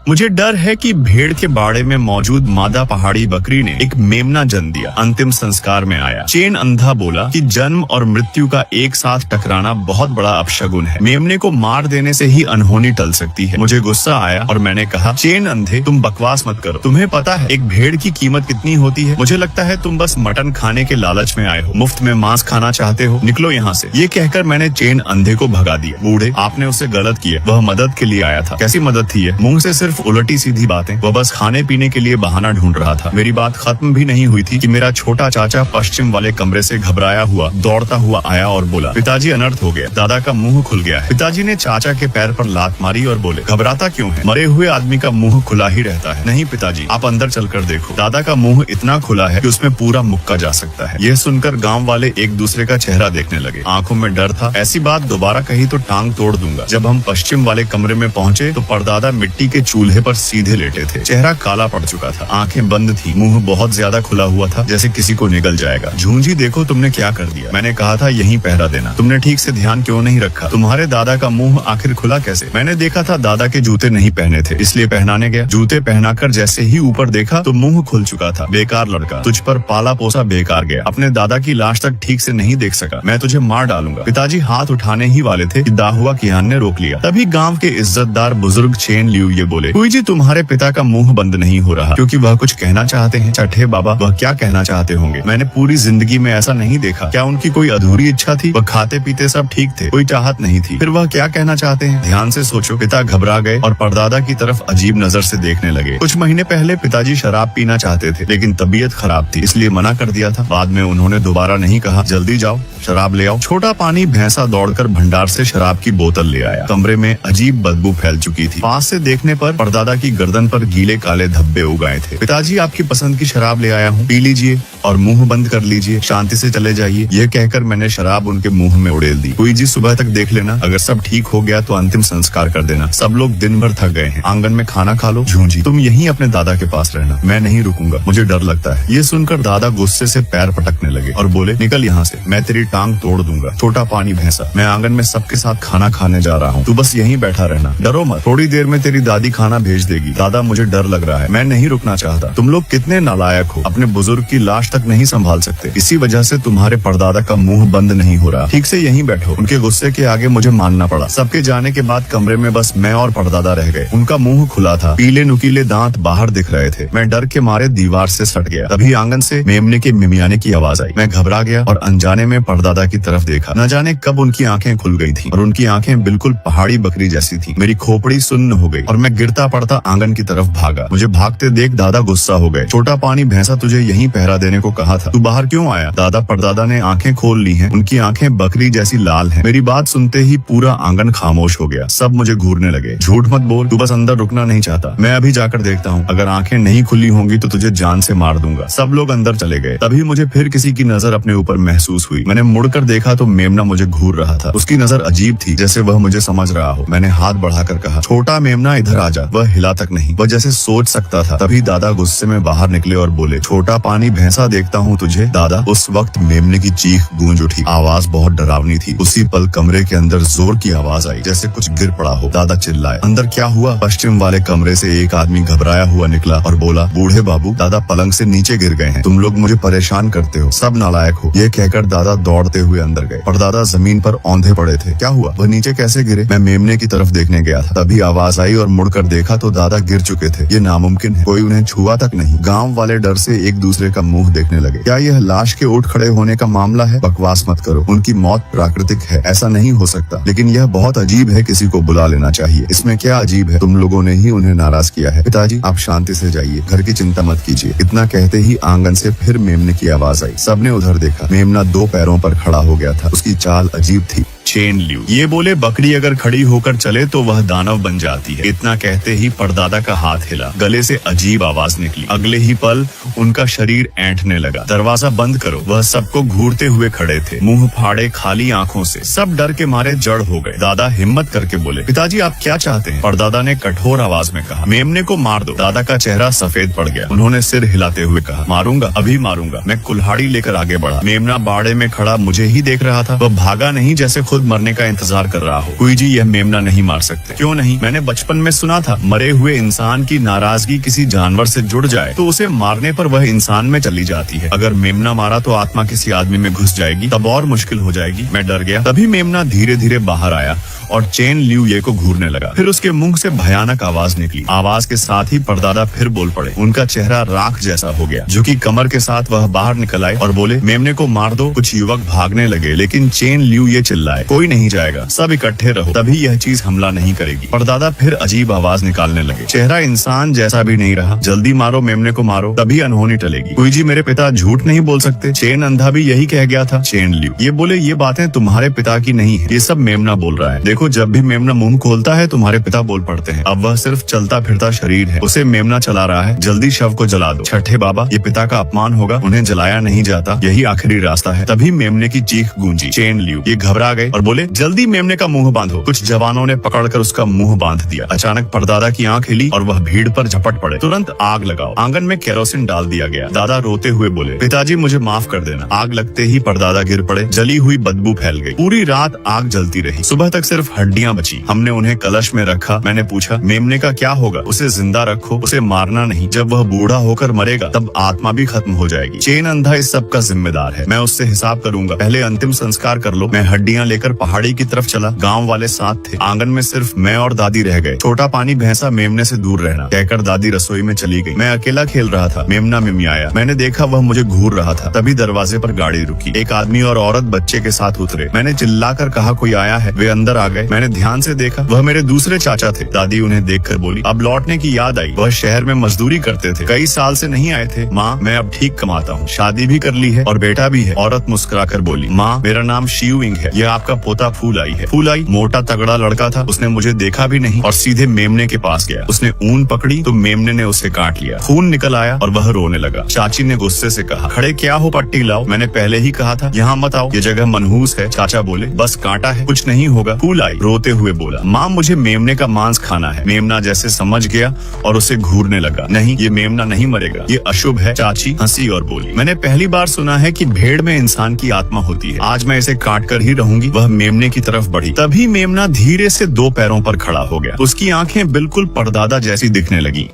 मुझे डर है कि भेड़ के बाड़े में मौजूद मादा पहाड़ी बकरी ने एक मेमना जन्म दिया। अंतिम संस्कार में आया। चेन अंधा बोला कि जन्म और मृत्यु का एक साथ टकराना बहुत बड़ा अपशगुन है। मेमने को मार देने से ही अनहोनी टल सकती है। मुझे गुस्सा आया और मैंने कहा, चेन अंधे, तुम बकवास मत करो। तुम्हें पता है एक भेड़ की कीमत कितनी होती है? मुझे लगता है तुम बस मटन खाने के लालच में आए हो, मुफ्त में मांस खाना चाहते हो। निकलो यहाँ से। ये कहकर मैंने चेन अंधे को भगा दिया। बूढ़े, आपने उससे गलत किया। वह मदद के लिए आया था। कैसी मदद थी ये? मुंह से सिर्फ उलटी सीधी बातें। वह बस खाने पीने के लिए बहाना ढूंढ रहा था। मेरी बात खत्म भी नहीं हुई थी कि मेरा छोटा चाचा पश्चिम वाले कमरे से घबराया हुआ दौड़ता हुआ आया और बोला, पिताजी अनर्थ हो गया। दादा का मुंह खुल गया है। पिताजी ने चाचा के पैर पर लात मारी और बोले, घबराता क्यों है? मरे हुए आदमी का मुंह खुला ही रहता है। नहीं पिताजी, आप अंदर चलकर देखो। दादा का मुंह इतना खुला है कि उसमें पूरा मुक्का जा सकता है। यह सुनकर गांव वाले एक दूसरे का चेहरा देखने लगे। आंखों में डर था। ऐसी बात दोबारा कही तो टांग तोड़ दूंगा। जब हम पश्चिम वाले कमरे में पहुंचे तो परदादा मिट्टी के चूल्हे पर सीधे लेटे थे। चेहरा काला पड़ चुका था। आंखें बंद थी। मुंह बहुत ज्यादा खुला हुआ था, जैसे किसी को निगल जाएगा। झूंझी, देखो तुमने क्या कर दिया। मैंने कहा था यहीं पहरा देना। तुमने ठीक से ध्यान क्यों नहीं रखा? तुम्हारे दादा का मुंह आखिर खुला कैसे? मैंने देखा था दादा के जूते नहीं पहने थे, इसलिए पहनाने गया। जूते पहनाकर जैसे ही ऊपर देखा तो मुंह खुल चुका था। बेकार लड़का, तुझ पर पाला पोसा बेकार गया। अपने दादा की लाश तक ठीक से नहीं देख सका। मैं तुझे मार डालूंगा। पिताजी हाथ उठाने ही वाले थे कि दाहुआ कियान ने रोक लिया। तभी गांव के इज्जतदार बुजुर्ग चेन लियू ये बोले, हुई जी, तुम्हारे पिता का मुंह बंद नहीं हो रहा क्योंकि वह कुछ कहना चाहते हैं। चट्टे बाबा, वह क्या कहना चाहते होंगे? मैंने पूरी जिंदगी में ऐसा नहीं देखा। क्या उनकी कोई अधूरी इच्छा थी? वह खाते पीते सब ठीक थे, कोई चाहत नहीं थी। फिर वह क्या कहना चाहते हैं? ध्यान से सोचो। पिता घबरा गए और परदादा की तरफ अजीब नजर से देखने लगे। कुछ महीने पहले पिताजी शराब पीना चाहते थे, लेकिन तबीयत खराब थी, इसलिए मना कर दिया था। बाद में उन्होंने दोबारा नहीं कहा, जल्दी जाओ शराब ले आओ। छोटा पानी भैंसा दौड़कर भंडार से शराब की बोतल ले आया। कमरे में अजीब बदबू फैल चुकी थी। पास से देखने पर परदादा की गर्दन पर गीले काले धब्बे उगाए थे। पिताजी, आपकी पसंद की शराब ले आया हूँ, पी लीजिए और मुंह बंद कर लीजिए, शांति से चले जाइए। यह कहकर मैंने शराब उनके मुंह में उड़ेल दी। कोई जी, सुबह तक देख लेना, अगर सब ठीक हो गया तो अंतिम संस्कार कर देना। सब लोग दिन भर थक गए हैं, आंगन में खाना खा लो। झूंझी, तुम यहीं अपने दादा के पास रहना, मैं नहीं रुकूंगा, मुझे डर लगता है। ये सुनकर दादा गुस्से से पैर पटकने लगे और बोले, निकल यहाँ से, मैं तेरी टांग तोड़ दूंगा। छोटा पानी भैंसा, मैं आंगन में सबके साथ खाना खाने जा रहा हूँ, तू बस यहीं बैठा रहना, डरो मत। थोड़ी देर में तेरी दादी खाना भेज देगी। दादा, मुझे डर लग रहा है, मैं नहीं रुकना चाहता। तुम लोग कितने नालायक हो, अपने बुजुर्ग की लाश तक नहीं संभाल सकते। इसी वजह से तुम्हारे परदादा का मुंह बंद नहीं हो रहा। ठीक से यहीं बैठो। उनके गुस्से के आगे मुझे मानना पड़ा। सबके जाने के बाद कमरे में बस मैं और परदादा रह गए। उनका मुंह खुला था, पीले नुकीले दांत बाहर दिख रहे थे। मैं डर के मारे दीवार से सट गया। तभी आंगन से मेमने के मिमियाने की आवाज आई। मैं घबरा गया और अनजाने में परदादा की तरफ देखा। न जाने कब उनकी आंखें खुल गई थी और उनकी आंखें बिल्कुल पहाड़ी बकरी जैसी थी। मेरी खोपड़ी सुन्न हो गई और मैं गिरता पड़ता आंगन की तरफ भागा। मुझे भागते देख दादा गुस्सा हो गए। छोटा पानी भैंसा, तुझे यहीं पहरा देने को कहा था, तू बाहर क्यों आया? दादा, परदादा ने आंखें खोल ली हैं। उनकी आंखें बकरी जैसी लाल हैं। मेरी बात सुनते ही पूरा आंगन खामोश हो गया। सब मुझे घूरने लगे। झूठ मत बोल, तू बस अंदर रुकना नहीं चाहता। मैं अभी जाकर देखता हूँ, अगर आंखें नहीं खुली होंगी तो तुझे जान से मार दूंगा। सब लोग अंदर चले गए। तभी मुझे फिर किसी की नजर अपने ऊपर महसूस हुई। मैंने मुड़कर देखा तो मेमना मुझे घूर रहा था। उसकी नजर अजीब थी, जैसे वह मुझे समझ रहा हो। मैंने हाथ बढ़ाकर कहा, छोटा मेमना इधर आ जा। वह हिला तक नहीं, वह जैसे सोच सकता था। तभी दादा गुस्से में बाहर निकले और बोले, छोटा पानी भैंसा, देखता हूँ तुझे। दादा, उस वक्त मेमने की चीख गूंज उठी। आवाज बहुत डरावनी थी। उसी पल कमरे के अंदर जोर की आवाज आई, जैसे कुछ गिर पड़ा हो। दादा चिल्लाए, अंदर क्या हुआ? पश्चिम वाले कमरे से एक आदमी घबराया हुआ निकला और बोला, बूढ़े बाबू, दादा पलंग से नीचे गिर गए हैं, तुम लोग मुझे परेशान करते हो, सब नालायक हो। ये कहकर दादा दौड़ते हुए अंदर गए। और दादा जमीन पर औंधे पड़े थे। क्या हुआ? वह नीचे कैसे गिरे? मैं मेमने की तरफ देखने गया था। तभी आवाज आई और मुड़कर देखा तो दादा गिर चुके थे। ये नामुमकिन है, कोई उन्हें छुआ तक नहीं। गांव वाले डर से एक दूसरे का मुंह देखने लगे। क्या यह लाश के उठ खड़े होने का मामला है? बकवास मत करो, उनकी मौत प्राकृतिक है, ऐसा नहीं हो सकता। लेकिन यह बहुत अजीब है, किसी को बुला लेना चाहिए। इसमें क्या अजीब है? तुम लोगों ने ही उन्हें नाराज किया है। पिताजी, आप शांति से जाइए, घर की चिंता मत कीजिए। इतना कहते ही आंगन से फिर मेमने की आवाज आई। सबने उधर देखा। मेमना 2 पैरों पर खड़ा हो गया था। उसकी चाल अजीब थी। चेन लियू ये बोले, बकरी अगर खड़ी होकर चले तो वह दानव बन जाती है। इतना कहते ही परदादा का हाथ हिला। गले से अजीब आवाज निकली। अगले ही पल उनका शरीर ऐंठने लगा। दरवाजा बंद करो। वह सबको घूरते हुए खड़े थे, मुंह फाड़े, खाली आंखों से। सब डर के मारे जड़ हो गए। दादा हिम्मत करके बोले, पिताजी आप क्या चाहते हैं? परदादा ने कठोर आवाज में कहा, मेमने को मार दो। दादा का चेहरा सफेद पड़ गया। उन्होंने सिर हिलाते हुए कहा, मारूंगा, अभी मारूंगा। मैं कुल्हाड़ी लेकर आगे बढ़ा। मेमना बाड़े में खड़ा मुझे ही देख रहा था। वह भागा नहीं, जैसे खुद खुद मरने का इंतजार कर रहा हो। कुई जी, यह मेमना नहीं मार सकते। क्यों नहीं? मैंने बचपन में सुना था मरे हुए इंसान की नाराजगी किसी जानवर से जुड़ जाए तो उसे मारने पर वह इंसान में चली जाती है। अगर मेमना मारा तो आत्मा किसी आदमी में घुस जाएगी, तब और मुश्किल हो जाएगी। मैं डर गया। तभी मेमना धीरे धीरे बाहर आया और चेन लियू ये को घूरने लगा। फिर उसके मुंह से भयानक आवाज निकली। आवाज के साथ ही परदादा फिर बोल पड़े। उनका चेहरा राख जैसा हो गया। झुकी कमर के साथ वह बाहर निकल आए और बोले, मेमने को मार दो। कुछ युवक भागने लगे, लेकिन चेन लियू ये चिल्लाए, कोई नहीं जाएगा, सब इकट्ठे रहो, तभी यह चीज हमला नहीं करेगी। परदादा फिर अजीब आवाज निकालने लगे। चेहरा इंसान जैसा भी नहीं रहा। जल्दी मारो, मेमने को मारो, तभी अनहोनी टलेगी। कुई जी, मेरे पिता झूठ नहीं बोल सकते। चेन अंधा भी यही कह गया था। चेन लियू ये बोले, ये बातें तुम्हारे पिता की नहीं है, ये सब मेमना बोल रहा है। देखो, जब भी मेमना मुंह खोलता है तुम्हारे पिता बोल पड़ते हैं। अब वह सिर्फ चलता फिरता शरीर है, उसे मेमना चला रहा है। जल्दी शव को जला दो। छठे बाबा, ये पिता का अपमान होगा, उन्हें जलाया नहीं जाता, यही आखिरी रास्ता है। तभी मेमने की चीख गूंजी। चेन लियू ये घबरा गए और बोले, जल्दी मेमने का मुंह बांधो। कुछ जवानों ने पकड़कर उसका मुंह बांध दिया। अचानक परदादा की आंख हिली और वह भीड़ पर झपट पड़े। तुरंत आग लगाओ। आंगन में केरोसिन डाल दिया गया। दादा रोते हुए बोले, पिताजी मुझे माफ कर देना। आग लगते ही परदादा गिर पड़े। जली हुई बदबू फैल गई। पूरी रात आग जलती रही। सुबह तक सिर्फ हड्डियां बची। हमने उन्हें कलश में रखा। मैंने पूछा, मेमने का क्या होगा? उसे जिंदा रखो, उसे मारना नहीं। जब वह बूढ़ा होकर मरेगा तब आत्मा भी खत्म हो जाएगी। चेन अंधा इस सब का जिम्मेदार है। मैं उससे हिसाब करूंगा। पहले अंतिम संस्कार कर लो। मैं हड्डियां लेकर पहाड़ी की तरफ चला। गांव वाले साथ थे। आंगन में सिर्फ मैं और दादी रह गए। छोटा पानी भैंसा मेमने से दूर रहना कहकर दादी रसोई में चली गई। मैं अकेला खेल रहा था। मेमना मिमियाया। मैंने देखा वह मुझे घूर रहा था। तभी दरवाजे पर गाड़ी रुकी। एक आदमी और औरत बच्चे के साथ उतरे। मैंने चिल्लाकर कहा, कोई आया है। वे अंदर आ गए। मैंने ध्यान से देखा, वह मेरे दूसरे चाचा थे। दादी उन्हें देखकर बोली, अब लौटने की याद आई। वह शहर में मजदूरी करते थे, कई साल से नहीं आए थे। माँ, मैं अब ठीक कमाता हूँ, शादी भी कर ली है और बेटा भी है। औरत मुस्कुराकर बोली, माँ, मेरा नाम शिवइंग है, यह आपका पोता फूलाई है। फूलाई मोटा तगड़ा लड़का था। उसने मुझे देखा भी नहीं और सीधे मेमने के पास गया। उसने ऊन पकड़ी तो मेमने ने उसे काट लिया। खून निकल आया और वह रोने लगा। चाची ने गुस्से से कहा, खड़े क्या हो, पट्टी लाओ। मैंने पहले ही कहा था यहाँ मत आओ, ये जगह मनहूस है। चाचा बोले, बस कांटा है, कुछ नहीं होगा। फूलाई रोते हुए बोला, माँ, मुझे मेमने का मांस खाना है। मेमना जैसे समझ गया और उसे घूरने लगा। नहीं, ये मेमना नहीं मरेगा, ये अशुभ है। चाची हंसी और बोली, मैंने पहली बार सुना है कि भेड़ में इंसान की आत्मा होती है। आज मैं इसे काट कर ही रहूंगी। वह मेमने की तरफ बढ़ी। तभी मेमना धीरे से दो पैरों पर खड़ा हो गया। उसकी आंखें बिल्कुल परदादा जैसी दिखने लगी।